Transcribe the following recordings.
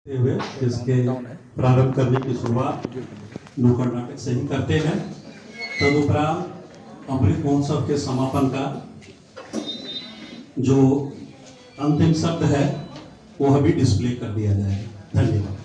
हुए इसके प्रारंभ करने की शुरुआत नुक्कड़ नाटक से ही करते हैं। तदुपरांत अमृत महोत्सव के समापन का जो अंतिम शब्द है वो अभी डिस्प्ले कर दिया जाएगा। धन्यवाद।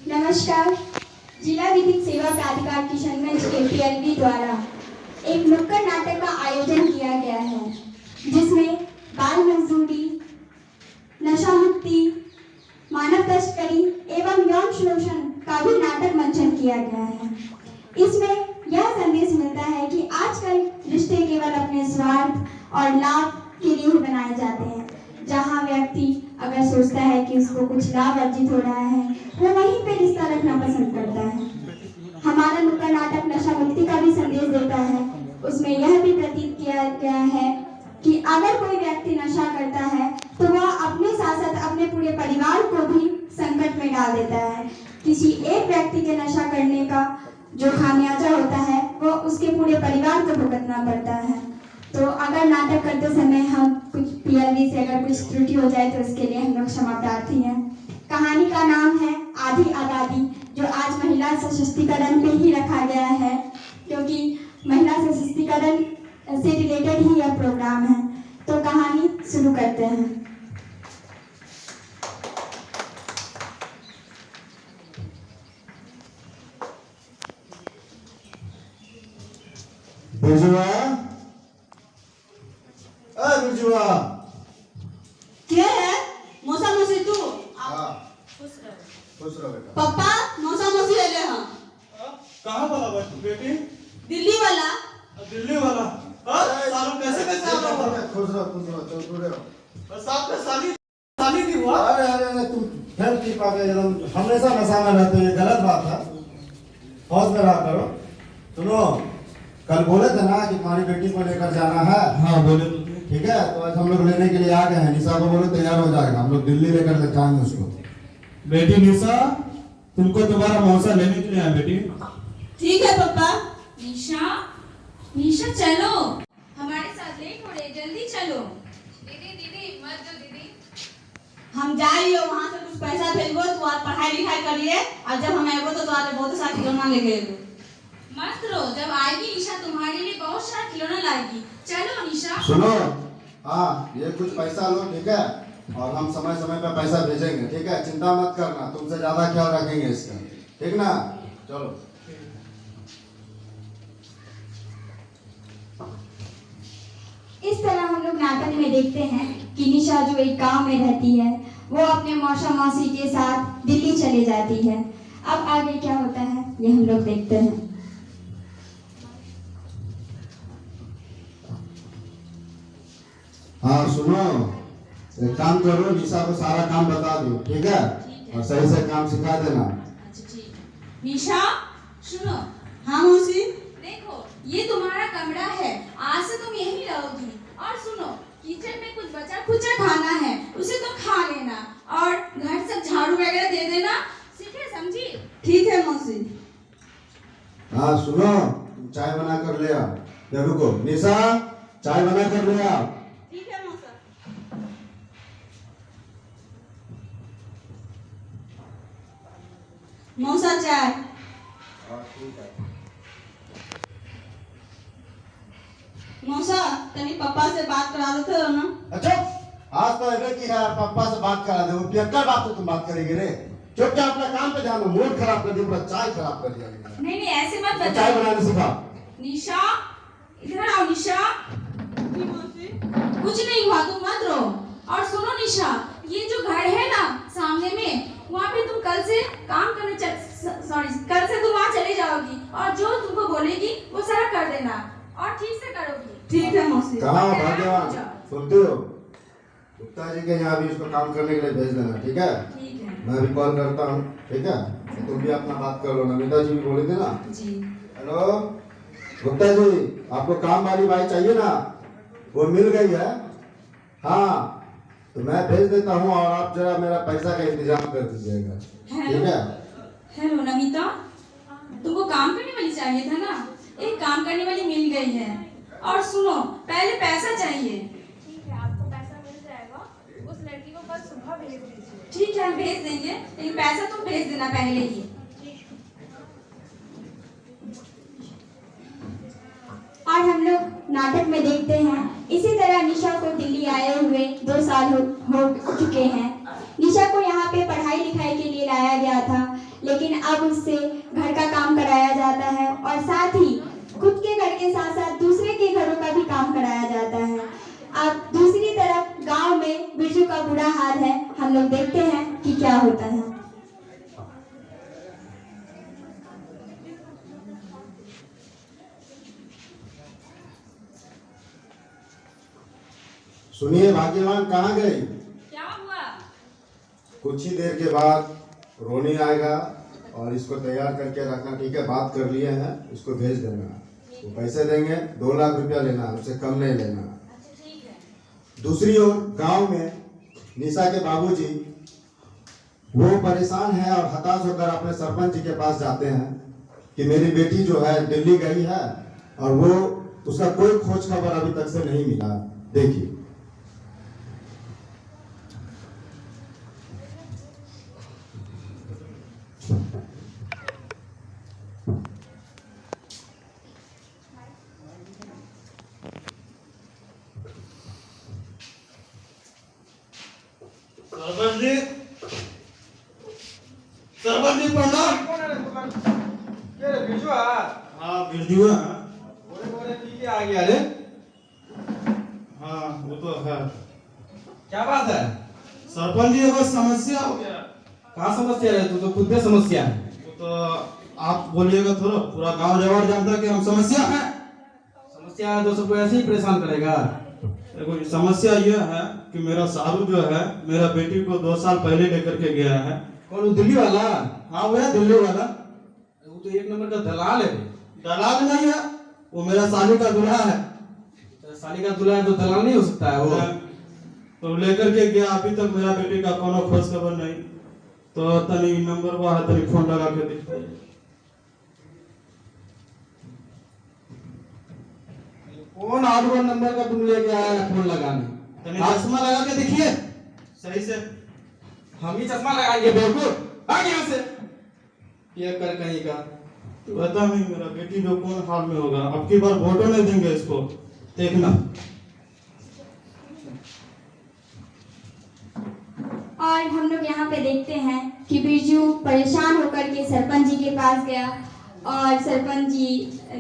नमस्कार। जिला विधिक सेवा प्राधिकार किशनगंज के PLV द्वारा एक नुक्कड़ नाटक का आयोजन किया गया है, जिसमें बाल मजदूरी, नशा मुक्ति, मानव तस्करी एवं यौन शोषण का भी नाटक मंचन किया गया है। इसमें यह संदेश मिलता है कि आजकल रिश्ते केवल अपने स्वार्थ और लाभ के लिए ही बनाए जाते हैं। जहाँ व्यक्ति अगर सोचता है कि उसको कुछ लाभ अर्जित हो रहा है, वो वहीं पे रिश्ता रखना पसंद करता है। हमारा नुक्कड़ नाटक नशा मुक्ति का भी संदेश देता है। उसमें यह भी प्रतीत किया गया है कि अगर कोई व्यक्ति नशा करता है तो वह अपने साथ साथ अपने पूरे परिवार को भी संकट में डाल देता है। किसी एक व्यक्ति के नशा करने का जो खामियाजा होता है वो उसके पूरे परिवार को भुगतना पड़ता है। तो अगर नाटक करते समय हम कुछ PLV से अगर कुछ त्रुटि हो जाए तो उसके लिए हम लोग क्षमा प्रार्थी हैं। कहानी का नाम है आधी आबादी, जो आज महिला सशक्तिकरण पे ही रखा गया है, क्योंकि महिला सशक्तिकरण से रिलेटेड ही यह प्रोग्राम है। तो कहानी शुरू करते हैं। बिरजुआ, बिरजुआ, क्या है? मौसा मौसी तू हाँ, खुश रहो। खुश रहो बेटा। पापा मौसा मौसी ले ले हम। कहाँ वाला बेटी? दिल्ली वाला। दिल्ली वाला। सालों कैसे कैसे आ रहा है? खुश रहो, चल दूर रहो। साथ में साली नहीं हुआ? अरे तुम फिर की पाके एकदम हमेशा नशा में रहते हो, ये गलत बात है। हौस में रहा करो। सुनो, कल बोले थे ना कि तुम्हारी बेटी को लेकर जाना है। हाँ बोले तो थे। ठीक है, तो आज हम लोग लेने के लिए आ गए हैं। निशा को बोलो तैयार हो जाएगा, हम लोग दिल्ली लेकर जाएंगे उसको। बेटी निशा, तुमको तुम्हारा मौसा लेने के लिए आया बेटी। ठीक है पापा। निशा चलो, हमारे साथ लेट हो रहे, जल्दी चलो। दीदी मत दो दीदी। हम जाइए वहाँ से कुछ पैसा भेजबो तो आज पढ़ाई लिखाई करिए, और जब हम आएगो तो आज बहुत सारा खिलौना लेके आएगो। मत रो, जब आएगी निशा तुम्हारे लिए बहुत सारा खिलौना लाएगी। चलो निशा। सुनो, हाँ ये कुछ पैसा लो, ठीक है, और हम समय समय पे पैसा भेजेंगे, ठीक है, चिंता मत करना, तुमसे ज्यादा ख्याल रखेंगे इसका, ठीक ना। चलो। इस तरह हम लोग नाटक में देखते हैं कि निशा जो एक गांव में रहती है, वो अपने मौसा मौसी के साथ दिल्ली चली जाती है। अब आगे क्या होता है ये हम लोग देखते हैं। हाँ सुनो, एक काम करो, निशा को सारा काम बता दो, ठीक है, और सही से काम सिखा देना। अच्छा ठीक। निशा सुनो। हाँ मौसी। देखो ये तुम्हारा कमरा है, आज से तुम यहीं रहोगी। और सुनो, किचन में कुछ बचा खुचा खाना है, उसे तो खा लेना, और घर सब झाड़ू वगैरह दे देना, सीखे समझी? ठीक है मौसी। हाँ सुनो, तुम चाय बना कर ले आओ। ये रुको, निशा चाय बना कर ले आओ। ठीक है मौसा। मौसा चाय। मौसा तनी पापा से बात करा देते हो ना। अच्छा, आज तो ऐसे की यार पापा से बात करा दे, वो पियक्कर बात से तुम बात करेगी रे। चुपचाप अपना काम पे ध्यान दो, मूड खराब कर दिया, पूरा चाय खराब कर दिया। नहीं ऐसे मत तो बताओ। चाय बनाने सिखा। निशा इधर आओ। निशा जी मौसी। कुछ नहीं हुआ, तुम मत रो। और सुनो निशा, ये जो घर है ना सामने में, वहाँ पे तुम कल से काम करने कल से तुम वहाँ चले जाओगी, और जो तुमको बोलेगी वो सारा कर देना, और ठीक से करोगी। ठीक है मौसी। कहाँ हो भाग्यवान, सुनते हो? गुप्ता जी के यहाँ भी इसको काम करने के लिए भेज देना, ठीक है। ठीक है मैं भी कॉल करता हूँ, ठीक है, तो तुम भी अपना बात कर लो। नमिता जी भी बोले थे ना। जी। हेलो गुप्ता जी, आपको काम वाली बाई चाहिए ना, वो मिल गई है। हाँ तो मैं भेज देता हूँ और आप जरा मेरा पैसा का इंतजाम कर दीजिएगा, ठीक है? हेलो नमिता, तुमको काम करने वाली चाहिए था ना, एक काम करने वाली मिल गई है। और सुनो, पहले पैसा चाहिए। ठीक है, आपको पैसा मिल जाएगा। उस लड़की को कल सुबह भेज दीजिए। ठीक है, हम भेज देंगे, लेकिन पैसा तुम भेज देना पहले ही। और हम लोग नाटक में देखते हैं इसी तरह निशा को दिल्ली आए हुए 2 साल हो चुके हैं। निशा को यहाँ पे पढ़ाई लिखाई के लिए लाया गया था, लेकिन अब उससे घर का काम कराया जाता है और साथ ही खुद के घर के साथ साथ दूसरे के घरों का भी काम कराया जाता है। अब दूसरी तरफ गांव में बिरजू का बुरा हाल है, हम लोग देखते हैं कि क्या होता है। सुनिए, भाग्यवान कहाँ गई? क्या हुआ? कुछ ही देर के बाद रोनी आएगा और इसको तैयार करके रखना, ठीक है? बात कर लिए हैं, इसको भेज देना। वो पैसे देंगे, 2 लाख रुपया लेना, उससे कम नहीं लेना। दूसरी ओर गांव में निशा के बाबूजी वो परेशान है और हताश होकर अपने सरपंच जी के पास जाते हैं कि मेरी बेटी जो है दिल्ली गई है और वो उसका कोई खोज खबर अभी तक से नहीं मिला। देखिए, सरपंच जी प्रणाम। हाँ बिरजू है। आ गया रे। हाँ वो तो है। क्या बात है? सरपंच जी एगो समस्या हो गया। कहाँ समस्या है? तू तो खुद में समस्या है। वो तो आप बोलिएगा थोड़ा, पूरा गांव जवार जानता है कि हम समस्या है। समस्या है तो सबको ऐसे ही परेशान करेगा। देखो समस्या यह है कि मेरा सारू जो है मेरा बेटी को 2 साल पहले लेकर के गया है। कौन? वो दिल्ली वाला? हाँ वो है दिल्ली वाला। वो तो 1 नंबर का दलाल है। दलाल नहीं है, वो मेरा साली का दूल्हा है। साली का दूल्हा है तो दलाल नहीं हो सकता है वो। तो लेकर के गया, अभी तक मेरा बेटी का कोनो खोज खबर नहीं। तो तनी नंबर हुआ है, तनी फोन लगा के देखिए। कौन आठ नंबर का तुम लेके आया है फोन लगाने? तनी चश्मा लगा के देखिए सही से। हम ही चश्मा लगाएंगे बेवकूफ? आ यहाँ से ये कर कहीं का। पता नहीं मेरा बेटी जो कौन हाल में होगा। अब की बार वोटो नहीं देंगे इसको, देखना। और हम लोग यहाँ पे देखते हैं कि बिरजू परेशान होकर के सरपंच जी के पास गया और सरपंच जी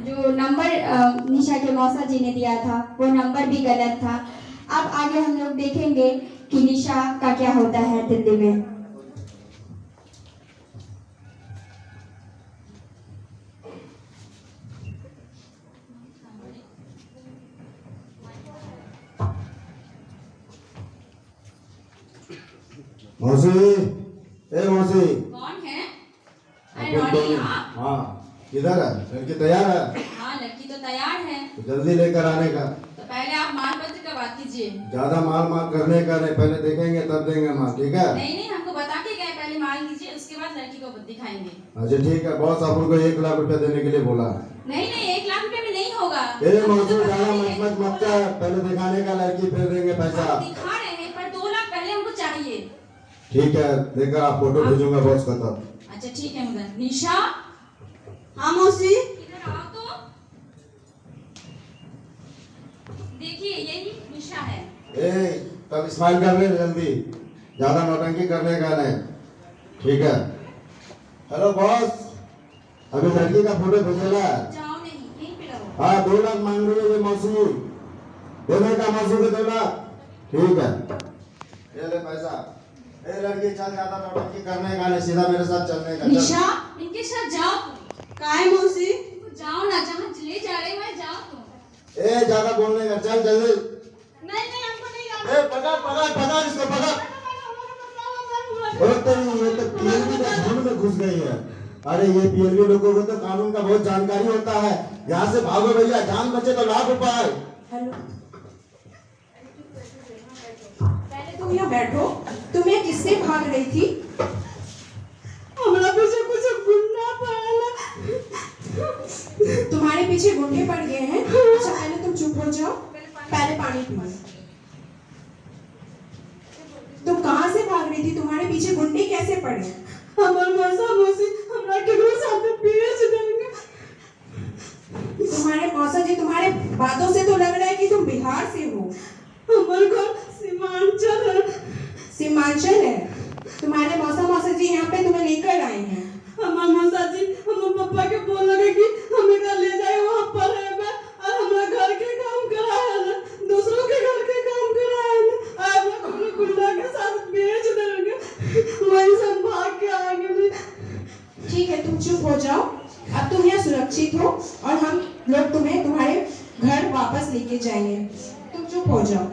जो नंबर निशा के मौसा जी ने दिया था वो नंबर भी गलत था। अब आगे हम लोग देखेंगे कि निशा का क्या होता है दिल्ली में। मौसी, ए मौसी। कौन है? हाँ, किधर है? लड़की तैयार है? हाँ लड़की तो तैयार है। तो जल्दी लेकर आने का। तो पहले आप माल पत्र का बात कीजिए। ज्यादा माल करने का नहीं, पहले देखेंगे तब देंगे माल, ठीक है? नहीं हमको बता के गए, पहले माल लीजिए उसके बाद लड़की को दिखाएंगे। अच्छा ठीक है, बॉस अपन को 1 लाख रुपया देने के लिए बोला है। नहीं 1 लाख रुपए में नहीं होगा। ए मौसी, ज्यादा मत कर, पहले दिखाने का लड़की फिर देंगे पैसा। हम दिखा रहे हैं पर 2 लाख पहले हमको चाहिए। ठीक है, देखकर आप फोटो भेजूंगा बॉस का तब। अच्छा ठीक है मगर निशा। हाँ मौसी। इधर आओ तो। देखिए यही निशा है। ए तब स्माइल कर रहे जल्दी, ज्यादा नौटंकी करने का नहीं, ठीक है? हेलो बॉस, अभी लड़की का फोटो भेजेगा। जाओ नहीं यहीं पे रहो। हाँ 2 लाख मांग रही है मौसी, देने का मौसी को 2 लाख, ठीक है? ये ले पैसा। ए लड़की चल, ज्यादा नौटंकी करने का नहीं, सीधा मेरे साथ चलने का। निशा इनके साथ जाओ तुम। काहे मौसी? जाओ ना, जहाँ ले जा रहे हो जाओ तुम। ए ज्यादा बोलने का, चल जल्दी। नहीं हमको नहीं जाना। ए पकड़ इसको, पकड़। और तेरी ये तो पीएलबी के झुंड में घुस गई है। अरे ये पीएलबी लोगों को तो कानून का बहुत जानकारी होता है। यहाँ से भागो भैया, जान बचे तो लाख रुपए। हेलो, पहले तुम तुम यहाँ बैठो। तुम यहाँ किससे भाग रही थी? हमारा पीछे कुछ गुंडा पड़ा। तुम्हारे पीछे गुंडे पड़ गए हैं? अच्छा पहले तुम चुप हो जाओ, पहले पानी पियो। तुम कहाँ से भाग रही थी? तुम्हारे पीछे गुंडे कैसे पड़े? हमार मौसा मौसी हमरा केकरो साथ बेच देंगे। तुम्हारे मौसा जी, तुम्हारे बातों से तो लग रहा है कि तुम बिहार से हो। हमार घर सीमांचल है। सीमांचल है? तुम्हारे मौसा जी यहाँ पे तुम्हें लेकर आए हैं। हमार मौसा जी हमार पापा के बोल लगे कि हमें का ले जाए वहाँ पर है और हमारा घर के काम कराए ना, दूसरों के घर के काम कराए ना, आप अपने गुंडा के साथ बेच देंगे। वही सब भाग के आ गए। ठीक है, तुम चुप हो जाओ। अब तुम यहाँ सुरक्षित हो और हम लोग तुम्हें तुम्हारे घर वापस लेके जाएंगे। तुम चुप हो जाओ।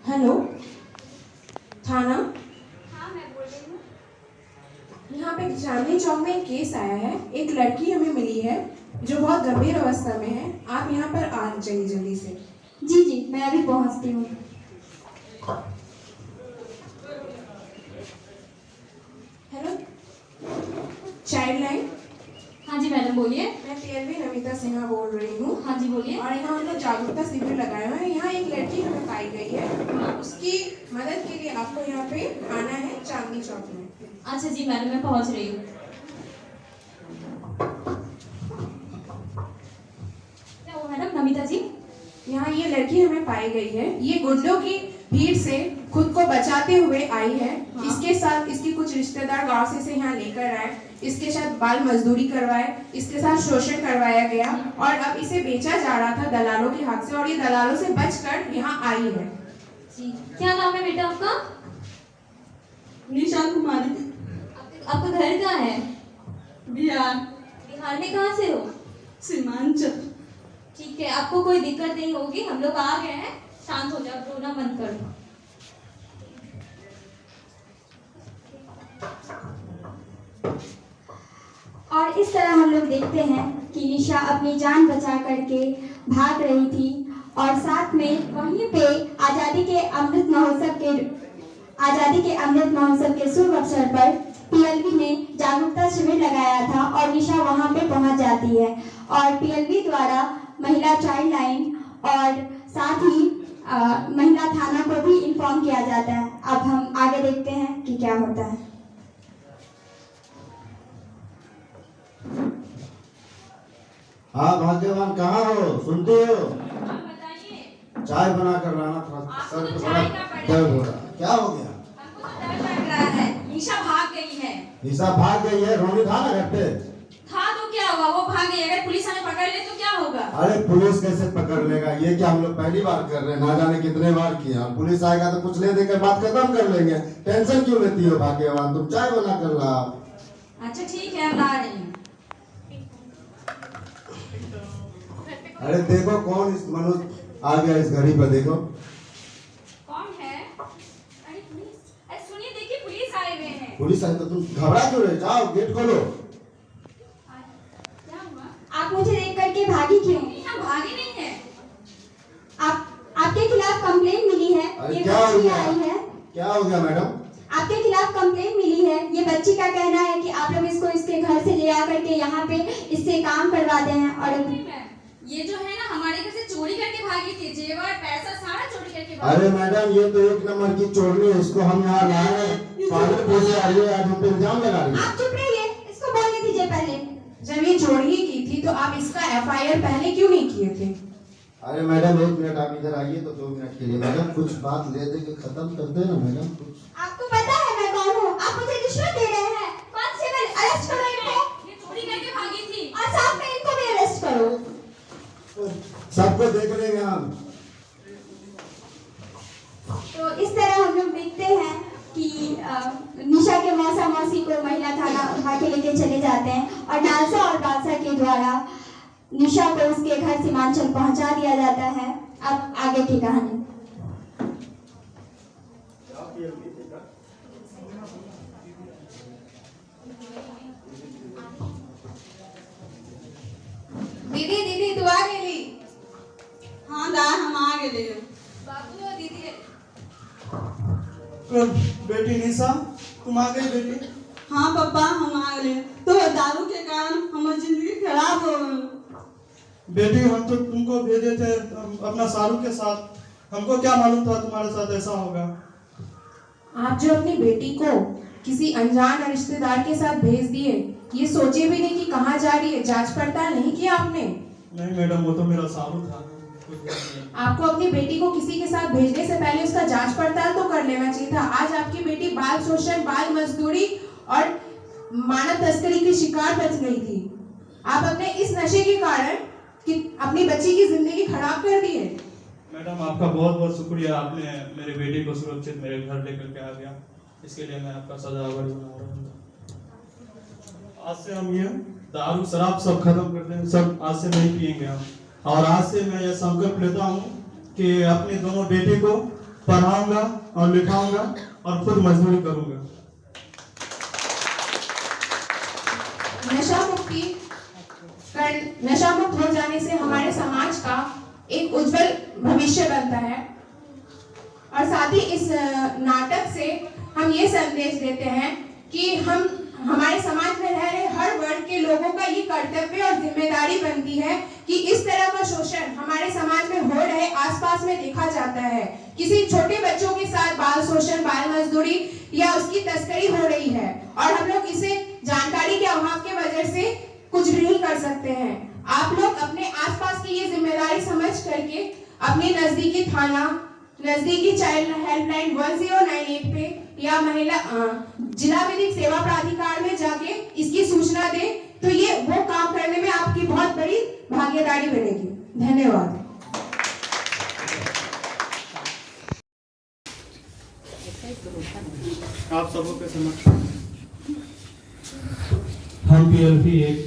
हेलो, थाना? हाँ मैं बोल रही हूँ। यहाँ पे चांदनी चौक में एक केस आया है। एक लड़की हमें मिली है जो बहुत गंभीर अवस्था में है। आप यहाँ पर आ जाइए जल्दी से। जी जी, मैं अभी पहुंचती हूँ। Hello, child line? हाँ जी मैडम बोलिए। मैं पीएलवी नमिता सिन्हा बोल रही हूँ। हाँ जी बोलिए। और यहाँ हम लोग जागरूकता शिविर लगाए हुए हैं। यहाँ एक लड़की हमें पाई गई है, उसकी मदद के लिए आपको यहाँ पे आना है चांदनी चौक में। अच्छा जी मैडम, मैं पहुंच रही हूँ। क्या हुआ मैडम? नमिता जी, यहाँ ये लड़की हमें पाई गई है। ये गुंडों की भीड़ से खुद को बचाते हुए आई है। हाँ। इसके साथ इसके कुछ रिश्तेदार गांव से इसे यहाँ लेकर आए। इसके साथ बाल मजदूरी करवाए, इसके साथ शोषण करवाया गया और अब इसे बेचा जा रहा था दलालों के हाथ से, और ये दलालों से बचकर यहाँ आई है। जी क्या नाम है बेटा आपका? निशा कुमारी। आपका घर कहाँ है? बिहार। बिहार में कहाँ से हो? सीमांचल। ठीक है, आपको कोई दिक्कत नहीं होगी, हम लोग आ गए हैं। शांत हो जाओ, रोना बंद करो। और इस तरह हम लोग देखते हैं कि निशा अपनी जान बचा करके भाग रही थी और साथ में वहीं पे आज़ादी के अमृत महोत्सव के शुभ अवसर पर पीएलवी ने जागरूकता शिविर लगाया था और निशा वहां पे पहुंच जाती है और पीएलवी द्वारा महिला चाइल्ड लाइन और साथ ही महिला थाना को भी इन्फॉर्म किया जाता है। अब हम आगे देखते हैं कि क्या होता है। हाँ भाग्यवान, कहाँ हो? सुनती हो? आप बताइए। चाय बना कर लाना, थोड़ा आपको सर तो पे चाय बड़ा का पड़ेगा। दर्द हो रहा। क्या हो गया? हमको तो डर लग रहा है, निशा भाग गई है। निशा भाग गई है? रोनी था ना घर पे? था तो क्या हुआ, वो भाग गई। अगर पुलिस हमें पकड़ ले तो क्या होगा? अरे पुलिस कैसे पकड़ लेगा? ये क्या हम लोग पहली बार कर रहे हैं? ना जाने कितने बार किया। पुलिस आएगा तो कुछ ले देकर बात खत्म कर लेंगे। टेंशन क्यों लेती हो भाग्यवान? तुम चाय बना कर ला। अच्छा ठीक है, हम ला रही हूँ। अरे देखो कौन इस मनुष्य आ गया इस घड़ी पर, देखो कौन है? अरे पुलिस, अरे सुनिए, देखिए पुलिस आए हुए हैं। पुलिस आई तो तुम घबरा क्यों रहे? जाओ गेट खोलो। क्या हुआ? आप मुझे देख करके भागी क्यों? नहीं, हम भागे नहीं है। आपके खिलाफ कंप्लेन मिली है। अरे ये क्या हो बच्ची गया? आई है। क्या हो गया मैडम? आपके खिलाफ कंप्लेन मिली है। ये बच्ची का कहना है कि आप लोग इसको इसके घर से ले आकर के यहाँ पे इससे काम करवाते हैं और नहीं मैम, ये जो है ना हमारे घर से चोरी करके भागी थी। जेवर पैसा सारा चोरी करके भागी। अरे मैडम, ये तो एक नंबर की चोरनी है। इसको हम यहाँ लाए हैं, पागल पोसे आ रही है, आज हम पे इल्जाम लगा रही है। आप चुप रहिए, इसको बोलने दीजिए पहले। जब ये चोरी ही की थी तो आप इसका एफआईआर पहले क्यों नहीं किए थे? अरे मैडम 1 मिनट आप इधर आइए तो 2 मिनट के लिए। मैडम कुछ बात ले दे के खत्म करते हैं ना मैडम। कुछ आपको पता है मैं कौन हूँ? आप मुझे रिश्वत दे रहे हैं। कांस्टेबल अरेस्ट करो इनको ये चोरी करके भागी थी। और साथ में इनको भी अरेस्ट करो। सबको देख लेंगे हम। तो इस तरह हम लोग देखते हैं कि निशा के मौसा मौसी को महिला थाना उठा के लेके चले जाते हैं और नालसा और बादशाह के द्वारा निशा को उसके घर सीमांचल पहुंचा दिया जाता है। अब आगे की कहानी। बेटी निशा, तुम आ गई बेटी? हाँ पापा, हम आ गए। तो दारू के कारण हमारी जिंदगी खराब हो गई। बेटी हम तो तुमको भेजे थे अपना शाहरुख के साथ, हमको क्या मालूम था तुम्हारे साथ ऐसा होगा। आप जो अपनी बेटी को किसी अनजान रिश्तेदार के साथ भेज दिए, ये सोचे भी नहीं कि कहाँ जा रही है, जांच पड़ताल नहीं किया आपने? नहीं मैडम, वो तो मेरा शाहरुख था। आपको अपनी बेटी को किसी के साथ भेजने से पहले उसका जांच पड़ताल तो कर लेना चाहिए था। आज आपकी बेटी बाल शोषण, बाल मजदूरी और मानव तस्करी की शिकार बच गई थी। आप अपने इस नशे के कारण कि अपनी बच्ची की जिंदगी खराब कर दी है। मैडम आपका बहुत बहुत शुक्रिया, आपने मेरी बेटी को सुरक्षित मेरे घर लेकर के आ गया, इसके लिए मैं आपका सदाबहार बना रहा हूँ। आज से हम ये दारू शराब सब खत्म कर देंगे, सब आज से नहीं पिएंगे हम। और आज से मैं यह संकल्प लेता हूँ कि अपनी दोनों बेटी को पढ़ाऊंगा और लिखाऊंगा और खुद मजदूरी करूंगा। नशा मुक्त हो जाने से हमारे समाज का एक उज्जवल भविष्य बनता है। और साथ ही इस नाटक से हम ये संदेश देते हैं कि हमारे समाज में रह रहे हर वर्ग के लोगों का ये कर्तव्य और जिम्मेदारी बनती है कि इस तरह का शोषण हमारे समाज में हो रहे आसपास में देखा जाता है। किसी छोटे बच्चों के साथ बाल शोषण, बाल मजदूरी या उसकी तस्करी हो रही है और हम लोग इसे जानकारी के अभाव की वजह से कुछ भी नहीं कर सकते हैं। आप लोग अपने आसपास की ये जिम्मेदारी समझ करके अपने नजदीकी थाना, नजदीकी चाइल्ड हेल्पलाइन 1098 पे या महिला जिला विधिक सेवा प्राधिकार में जाके इसकी सूचना दें, तो ये वो काम करने में आपकी बहुत बड़ी भागीदारी बनेगी। धन्यवाद। आप सबों के समक्ष हम PLP एक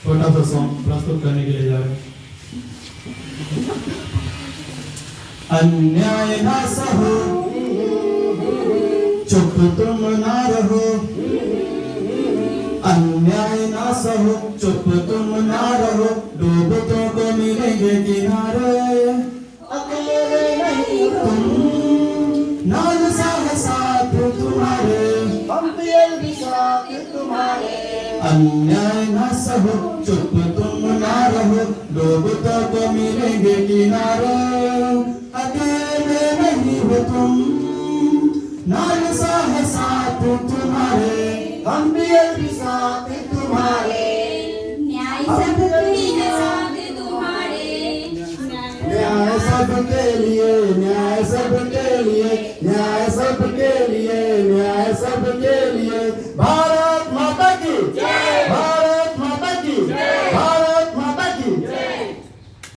छोटा सा सॉन्ग प्रस्तुत करने के लिए जा रहे हैं। अन्याय ना सहो, चुप तुम ना रहो, अन्याय ना सहो, चुप तुम ना रहो, डूबतों को मिलेंगे किनारे, अकेले नहीं तुम, नाल साथ तुम्हारे, हम PLP साथ तुम्हारे। अन्याय ना सहो, चुप तुम ना रहो, डूबतों को मिलेंगे किनारे, अकेले नहीं हो तुम, नाल साथ तुम्हारे, हम PLP साथ तुम्हारे। न्याय सबके साथ तुम्हारे, न्याय सबके लिए, न्याय सबके लिए, न्याय सबके लिए, न्याय सबके लिए, भारत